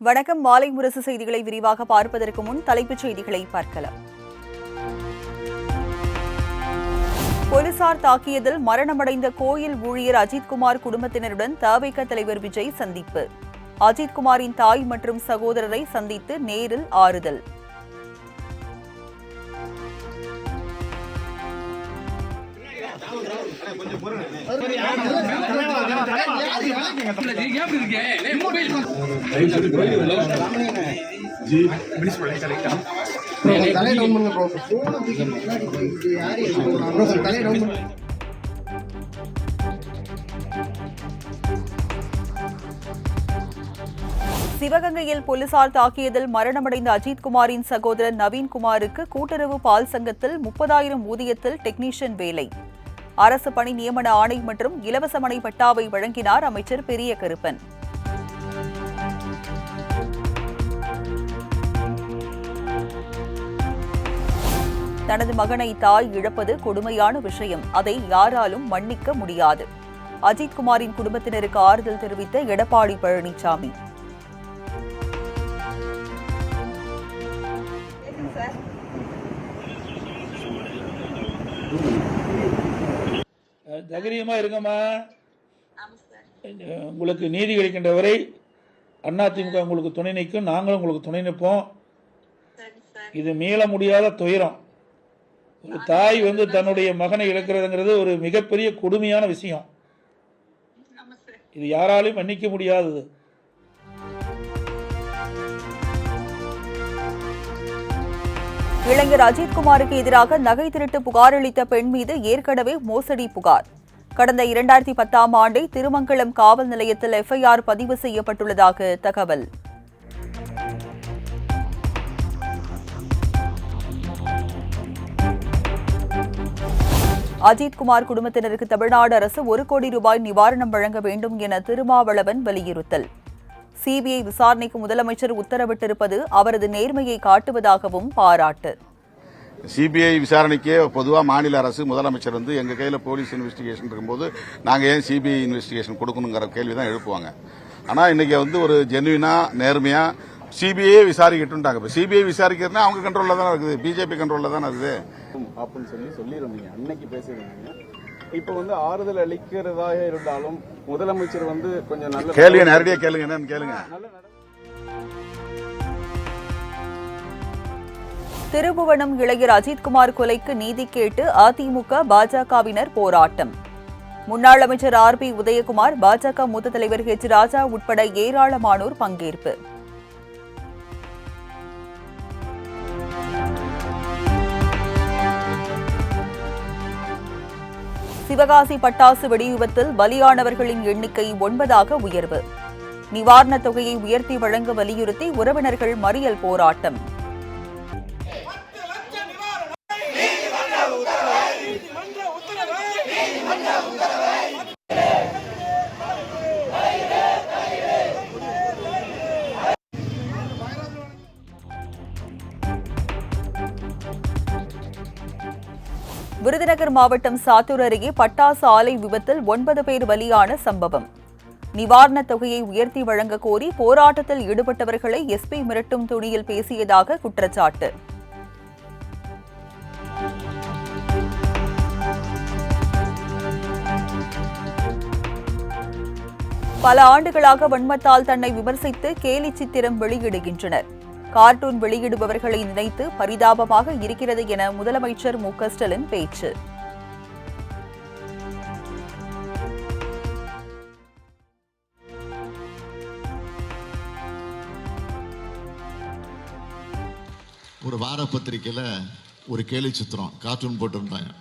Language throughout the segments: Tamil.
வணக்கம். மாலை முரசு செய்திகளை விரிவாக பார்ப்பதற்கு முன் தலைப்புச் செய்திகளை பார்க்கலாம். போலீசார் தாக்கியதில் மரணமடைந்த கோயில் ஊழியர் அஜித்குமார் குடும்பத்தினருடன் தவிக தலைவர் விஜய் சந்திப்பு. அஜித்குமாரின் தாய் மற்றும் சகோதரரை சந்தித்து நேரில் ஆறுதல். சிவகங்கையில் போலீசார் தாக்கியதில் மரணமடைந்த அஜித்குமாரின் சகோதரர் நவீன்குமாருக்கு கூட்டுறவு பால் சங்கத்தில் 30,000 ஊதியத்தில் டெக்னீஷியன் வேலை. அரசு பணி நியமன ஆணை மற்றும் இலவச மனை பட்டாவை வழங்கினார் அமைச்சர் பெரிய கருப்பன். தனது மகனை தாய் இழப்பது கொடுமையான விஷயம். அதை யாராலும் மன்னிக்க முடியாது. அஜித்குமாரின் குடும்பத்தினருக்கு ஆறுதல் தெரிவித்த எடப்பாடி பழனிசாமி. தைரியமா இருங்கம்மா. உங்களுக்கு நீதி கிடைக்கின்ற வரை அதிமுக உங்களுக்கு துணை நிற்கும், நாங்களும் உங்களுக்கு துணை நிற்போம். இது மீள முடியாத துயரம். ஒரு தாய் தன்னுடைய மகனை இழக்கிறதுங்கிறது ஒரு மிகப்பெரிய கொடுமையான விஷயம். இது யாராலையும் மன்னிக்க முடியாதது. இளைஞர் அஜித்குமாருக்கு எதிராக நகை திருட்டு புகார் அளித்த பெண் மீது ஏற்கனவே மோசடி புகார். கடந்த 2010ஆம் ஆண்டே திருமங்கலம் காவல் நிலையத்தில் எஃப்ஐஆர் பதிவு செய்யப்பட்டுள்ளதாக தகவல். அஜித்குமார் குடும்பத்தினருக்கு தமிழ்நாடு அரசு 1 கோடி ரூபாய் நிவாரணம் வழங்க வேண்டும் என திருமாவளவன் வலியுறுத்தல். சிபிஐ விசாரணைக்கு முதலமைச்சர் உத்தரவிட்டிருப்பது அவரது நேர்மையை காட்டுவதாகவும் பாராட்டு. சிபிஐ விசாரணைக்கே பொதுவாக மாநில அரசு முதலமைச்சர் எங்க கையில் போலீஸ் இன்வெஸ்டிகேஷன் இருக்கும்போது நாங்கள் ஏன் சிபிஐ இன்வெஸ்டிகேஷன் கொடுக்கணுங்கிற கேள்வி தான் எழுப்புவாங்க. ஆனால் இன்னைக்கு ஒரு ஜென்யூனா நேர்மையா சிபிஐ விசாரிக்கட்டும்ட்டாங்க. இப்போ சிபிஐ விசாரிக்கிறதுனா அவங்க கண்ட்ரோலில் தானே இருக்குது, பிஜேபி கண்ட்ரோலில் தானே இருக்குது அப்படின்னு சொல்லியிருந்தீங்க. அன்னைக்கு பேசியிருந்தீங்க. இப்போ ஆறுதல் அளிக்கிறதாக இருந்தாலும் முதலமைச்சர் கொஞ்சம் நல்ல கேளுங்க, நேரடியாக கேளுங்க, என்னன்னு கேளுங்க. திருபுவனம் இளைஞர் அஜித்குமார் கொலைக்கு நீதி கேட்டு அதிமுக பாஜகவினர் போராட்டம். முன்னாள் அமைச்சர் RB உதயகுமார், பாஜக மூத்த தலைவர் H ராஜா உட்பட ஏராளமானோர் பங்கேற்பு. சிவகாசி பட்டாசு வெடிவிபத்தில் பலியானவர்களின் எண்ணிக்கை 9ஆக உயர்வு. நிவாரணத் தொகையை உயர்த்தி வழங்க வலியுறுத்தி உறவினர்கள் மறியல் போராட்டம். விருதுநகர் மாவட்டம் சாத்தூர் அருகே பட்டாசு ஆலை விபத்தில் 9 பேர் பலியான சம்பவம். நிவாரணத் தொகையை உயர்த்தி வழங்க கோரி போராட்டத்தில் ஈடுபட்டவர்களை எஸ்பி மிரட்டும் துணியில் பேசியதாக குற்றச்சாட்டு. பல ஆண்டுகளாக வன்மத்தால் தன்னை விமர்சித்து கேலி சித்திரம் வெளியிடுகின்றனர். கார்ட்டூன் வெளியிடுபவர்களை நினைத்து பரிதாபமாக இருக்கிறது என முதலமைச்சர் மு.க. ஸ்டாலின் பேச்சு. ஒரு வார பத்திரிக்கையில் ஒரு கேலி சித்திரம் கார்ட்டூன் போட்டிருந்தாங்க.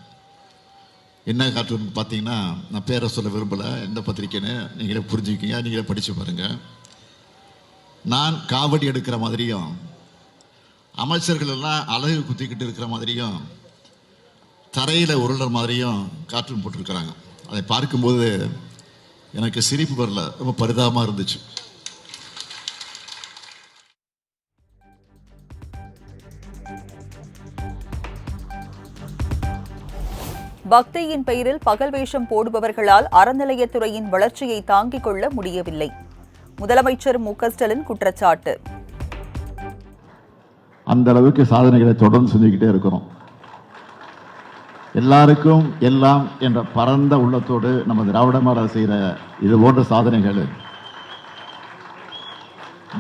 என்ன கார்ட்டூன் பார்த்தீங்கன்னா, நான் பேரை சொல்ல விரும்பலை, எந்த பத்திரிக்கைன்னு நீங்களே புரிஞ்சுக்கிங்க, நீங்களே படித்து பாருங்கள். நான் காவடி எடுக்கிற மாதிரியும் அமைச்சர்கள் எல்லாம் அழகு குத்திக்கிட்டு இருக்கிற மாதிரியும் தரையில் உருளுற மாதிரியும் கார்ட்டூன் போட்டிருக்கிறாங்க. அதை பார்க்கும்போது எனக்கு சிரிப்பு வரல, ரொம்ப பரிதாபமாக இருந்துச்சு. பக்தியின் பெயரில் பகல் வேஷம் போடுபவர்களால் அறநிலையத்துறையின் வளர்ச்சியை தாங்கிக் கொள்ள முடியவில்லை. முதலமைச்சர் மு.க.ஸ்டாலின் குற்றச்சாட்டு. அந்த அளவுக்கு சாதனைகளை தொடர்ந்து செஞ்சுக்கிட்டே இருக்கிறோம். எல்லாருக்கும் எல்லாம் என்ற பரந்த உள்ளத்தோடு நம்ம திராவிட மாடல் செய்கிற இது போன்ற சாதனைகள்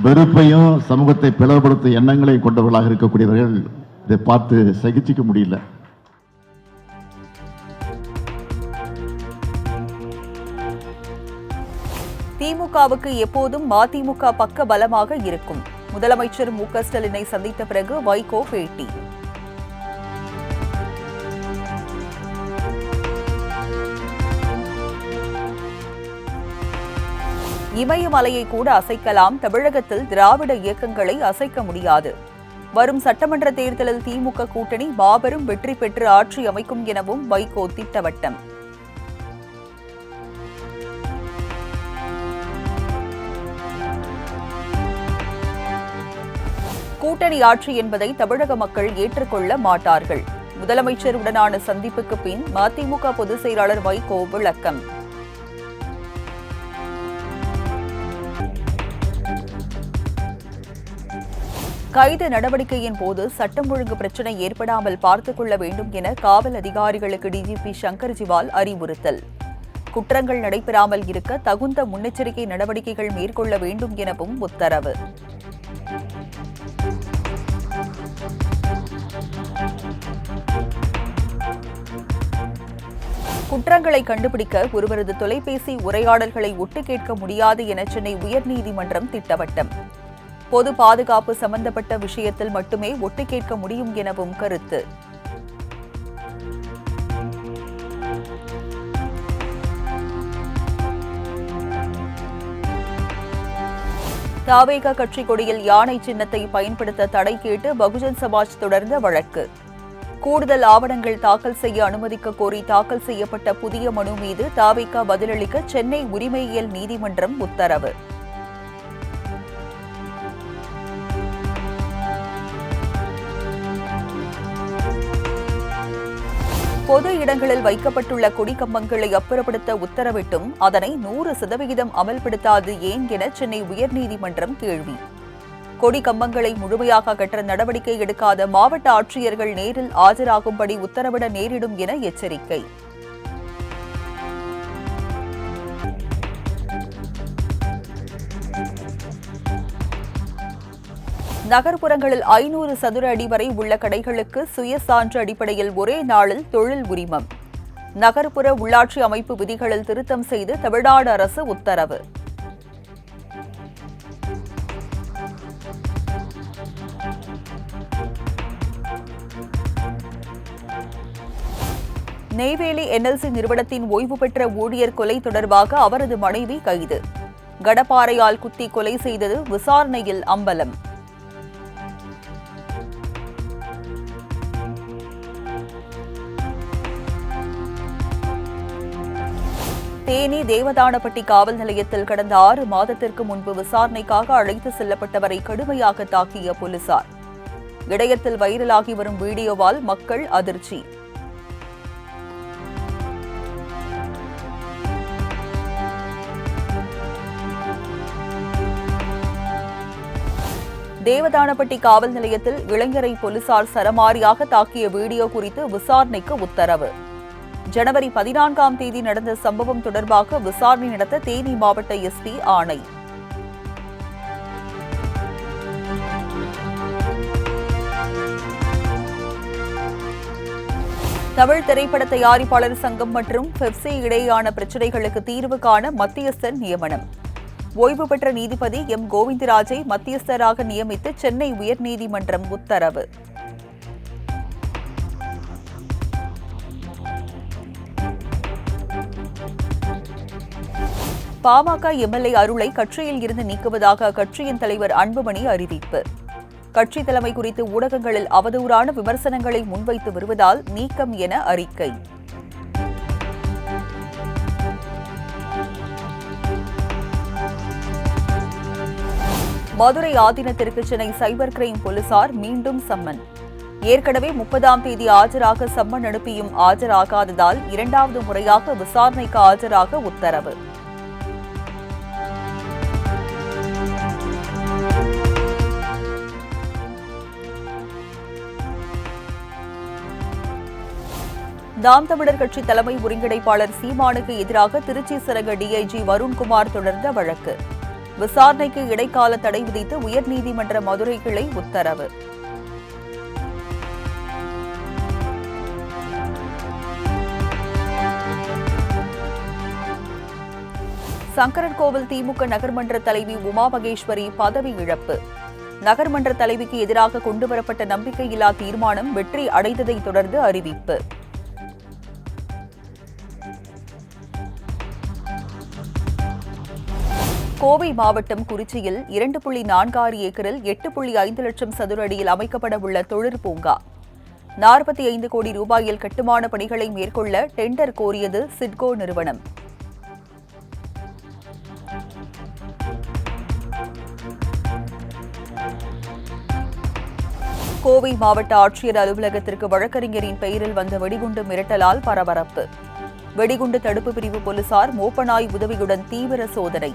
வெறுப்பையும் சமூகத்தை பிளவுபடுத்தும் எண்ணங்களை கொண்டவர்களாக இருக்கக்கூடியவர்கள் இதை பார்த்து சகிச்சிக்க முடியல. திமுகவுக்கு எப்போதும் மதிமுக பக்க பலமாக இருக்கும். முதலமைச்சர் மு.க.ஸ்டாலினை சந்தித்த பிறகு வைகோ பேட்டி. இமயமலையை கூட அசைக்கலாம், தமிழகத்தில் திராவிட இயக்கங்களை அசைக்க முடியாது. வரும் சட்டமன்ற தேர்தலில் திமுக கூட்டணி மாபெரும் வெற்றி பெற்று ஆட்சி அமைக்கும் எனவும் வைகோ திட்டவட்டம். கூட்டணி ஆட்சி என்பதை தமிழக மக்கள் ஏற்றுக்கொள்ள மாட்டார்கள். முதலமைச்சருடனான சந்திப்புக்கு பின் மதிமுக பொதுச் செயலாளர் வைகோ விளக்கம். கைது நடவடிக்கையின் போது சட்டம் ஒழுங்கு பிரச்சினை ஏற்படாமல் பார்த்துக் கொள்ள வேண்டும் என காவல் அதிகாரிகளுக்கு டிஜிபி சங்கர் ஜிவால் அறிவுறுத்தல். குற்றங்கள் நடைபெறாமல் இருக்க தகுந்த முன்னெச்சரிக்கை நடவடிக்கைகள் மேற்கொள்ள வேண்டும் எனவும் உத்தரவு. குற்றங்களை கண்டுபிடிக்க ஒருவரது தொலைபேசி உரையாடல்களை ஒட்டு கேட்க முடியாது என சென்னை உயர்நீதிமன்றம் திட்டவட்டம். பொது பாதுகாப்பு சம்பந்தப்பட்ட விஷயத்தில் மட்டுமே ஒட்டு கேட்க முடியும் எனவும் கருத்து. தாவேகா கட்சி கொடியில் யானை சின்னத்தை பயன்படுத்த தடை கேட்டு பகுஜன் சமாஜ் தொடர்ந்த வழக்கு. கூடுதல் ஆவணங்கள் தாக்கல் செய்ய அனுமதிக்க கோரி தாக்கல் செய்யப்பட்ட புதிய மனு மீது தாவேகா பதிலளிக்க சென்னை உரிமையியல் நீதிமன்றம் உத்தரவு. பொது இடங்களில் வைக்கப்பட்டுள்ள கொடிக்கம்பங்களை அப்புறப்படுத்த உத்தரவிட்டும் அதனை 100% அமல்படுத்தாது ஏன் என சென்னை உயர்நீதிமன்றம் கேள்வி. கொடிக்கம்பங்களை முழுமையாக அகற்ற நடவடிக்கை எடுக்காத மாவட்ட ஆட்சியர்கள் நேரில் ஆஜராகும்படி உத்தரவிட நேரிடும் என எச்சரிக்கை. நகர்ப்புறங்களில் 500 சதுர அடி வரை உள்ள கடைகளுக்கு சுயசான்று அடிப்படையில் ஒரே நாளில் தொழில் உரிமம். நகர்ப்புற உள்ளாட்சி அமைப்பு விதிகளில் திருத்தம் செய்து தமிழ்நாடு அரசு உத்தரவு. நெய்வேலி என்எல்சி நிறுவனத்தின் ஓய்வு பெற்ற ஊழியர் கொலை தொடர்பாக அவரது மனைவி கைது. கடப்பாறையால் குத்தி கொலை செய்தது விசாரணையில் அம்பலம். தேனி தேவதானப்பட்டி காவல் நிலையத்தில் கடந்த 6 மாதத்திற்கு முன்பு விசாரணைக்காக அழைத்து செல்லப்பட்டவரை கடுமையாக தாக்கிய போலீசார். இணையத்தில் வைரலாகி வரும் வீடியோவால் மக்கள் அதிர்ச்சி. தேவதானப்பட்டி காவல் நிலையத்தில் இளைஞரை போலீசார் சரமாரியாக தாக்கிய வீடியோ குறித்து விசாரணைக்கு உத்தரவு. ஜனவரி 14ஆம் தேதி நடந்த சம்பவம் தொடர்பாக விசாரணை நடத்த தேனி மாவட்ட எஸ்பி ஆணை. தமிழ் திரைப்பட தயாரிப்பாளர் சங்கம் மற்றும் பெப்சி இடையேயான பிரச்சினைகளுக்கு தீர்வு காண மத்தியஸ்தர் நியமனம். ஓய்வு பெற்ற நீதிபதி எம் கோவிந்தராஜை மத்தியஸ்தராக நியமித்து சென்னை உயர்நீதிமன்றம் உத்தரவு. பாமக எம்எல்ஏ அருளை கட்சியில் இருந்து நீக்குவதாக அக்கட்சியின் தலைவர் அன்புமணி அறிவிப்பு. கட்சி தலைமை குறித்து ஊடகங்களில் அவதூறான விமர்சனங்களை முன்வைத்து வருவதால் நீக்கம் என அறிக்கை. மதுரை ஆதீனத்திற்கு சென்னை சைபர் கிரைம் போலீசார் மீண்டும் சம்மன். ஏற்கனவே 30ஆம் தேதி ஆஜராக சம்மன் அனுப்பியும் ஆஜராகாததால் 2வது முறையாக விசாரணைக்கு ஆஜராக உத்தரவு. நாம் தமிழர் கட்சி தலைமை ஒருங்கிணைப்பாளர் சீமானுக்கு எதிராக திருச்சி சிறக டிஐஜி வருண்குமார் தொடர்ந்த வழக்கு. விசாரணைக்கு இடைக்கால தடை விதித்து உயர்நீதிமன்ற மதுரை கிளை உத்தரவு. சங்கரன்கோவில் திமுக நகர்மன்ற தலைவி உமா மகேஸ்வரி பதவி இழப்பு. நகர்மன்ற தலைவிக்கு எதிராக கொண்டுவரப்பட்ட நம்பிக்கையில்லா தீர்மானம் வெற்றி அடைந்ததை தொடர்ந்து அறிவிப்பு. கோவை மாவட்டம் குறிச்சியில் 2.46 ஏக்கரில் 8.5 லட்சம் சதுர அடியில் அமைக்கப்பட உள்ள தொழிற் பூங்கா. 45 கோடி ரூபாயில் கட்டுமான பணிகளை மேற்கொள்ள டெண்டர் கோரியது சிட்கோ நிறுவனம். கோவை மாவட்ட ஆட்சியர் அலுவலகத்திற்கு வழக்கறிஞரின் பெயரில் வந்த வெடிகுண்டு மிரட்டலால் பரபரப்பு. வெடிகுண்டு தடுப்பு பிரிவு போலீசார் மோப்பநாய் உதவியுடன் தீவிர சோதனை.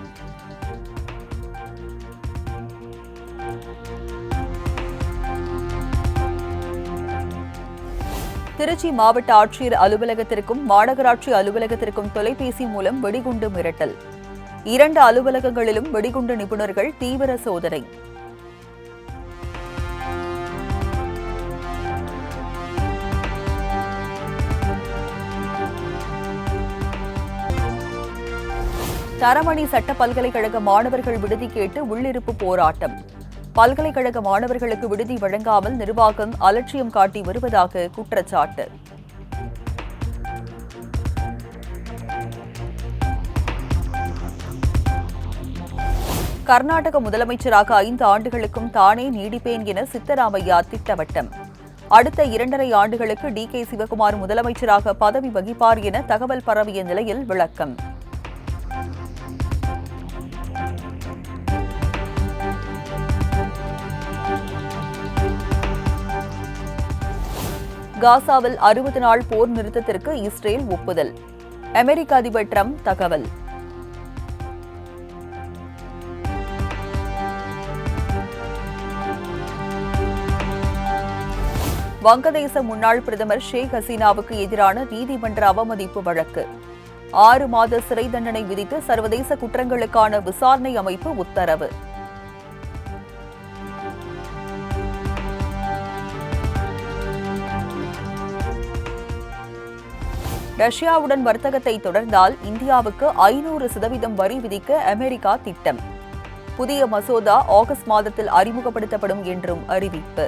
திருச்சி மாவட்ட ஆட்சியர் அலுவலகத்திற்கும் மாநகராட்சி அலுவலகத்திற்கும் தொலைபேசி மூலம் வெடிகுண்டு மிரட்டல். 2 அலுவலகங்களிலும் வெடிகுண்டு நிபுணர்கள் தீவிர சோதனை. தரமணி சட்ட பல்கலைக்கழக மாணவர்கள் விடுதி கேட்டு உள்ளிருப்பு போராட்டம். பல்கலைக்கழக மாணவர்களுக்கு விடுதி வழங்காமல் நிர்வாகம் அலட்சியம் காட்டி வருவதாக குற்றச்சாட்டு. கர்நாடக முதலமைச்சராக 5 ஆண்டுகளுக்கும் தானே நீடிப்பேன் என சித்தராமையா திட்டவட்டம். அடுத்த 2.5 ஆண்டுகளுக்கு DK சிவகுமார் முதலமைச்சராக பதவி வகிப்பார் என தகவல் பரவிய நிலையில் விளக்கம். காசாவில் 60 நாள் போர் நிறுத்தத்திற்கு இஸ்ரேல் ஒப்புதல். அமெரிக்க அதிபர் டிரம்ப் தகவல். வங்கதேச முன்னாள் பிரதமர் ஷேக் ஹசீனாவுக்கு எதிரான நீதிமன்ற அவமதிப்பு வழக்கு. 6 மாத சிறை தண்டனை விதித்து சர்வதேச குற்றங்களுக்கான விசாரணை அமைப்பு உத்தரவு. ரஷ்யாவுடன் வர்த்தகத்தை தொடர்ந்தால் இந்தியாவுக்கு 500% வரி விதிக்க அமெரிக்கா திட்டம். புதிய மசோதா ஆகஸ்ட் மாதத்தில் அறிமுகப்படுத்தப்படும் என்றும் அறிவிப்பு.